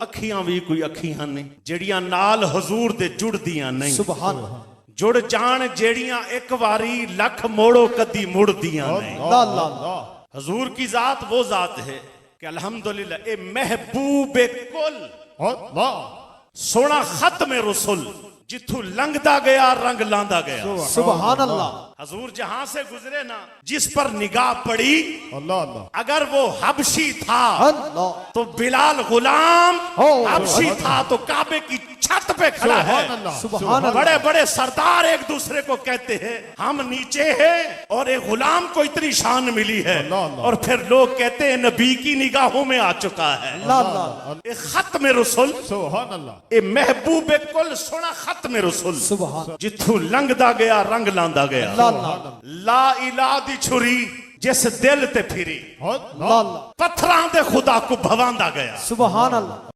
अखियां भी कोई अखियां ने जड़ियां नाल हजूर दे जुड़दियां नहीं। सुभान जुड़ जान जेड़ियां एक बारी लख मोड़ो कदी मुड़दियां नहीं। अल्लाह हजूर की जात वो जात है कि अल्हम्दुलिल्लाह ए महबूबे कुल सोना खत्म रसूल जिथू लंघदा गया रंग लांदा गया। सुभान अल्लाह। हजूर जहां से गुजरे ना जिस पर निगाह पड़ी अल्लाह अल्लाह अगर वो हबशी था अल्लाह तो बिलाल गुलाम, हबशी था तो काबे की छत पे खड़ा है। सुभान अल्लाह। बड़े बड़े सरदार एक दूसरे को कहते हैं हम नीचे हैं और एक गुलाम को इतनी शान मिली है। और फिर लोग कहते हैं नबी की निगाहों में आ चुका है। एक खत में रसूल सुभान अल्लाह। ए महबूबे कुल सोना खत में रसूल सुभान जिथू लंघदा गया रंग लांदा गया। ला इला दी छुरी जिस दिल ते फिरी अल्लाह पत्थरां दे खुदा को भवांदा गया। सुभान अल्लाह।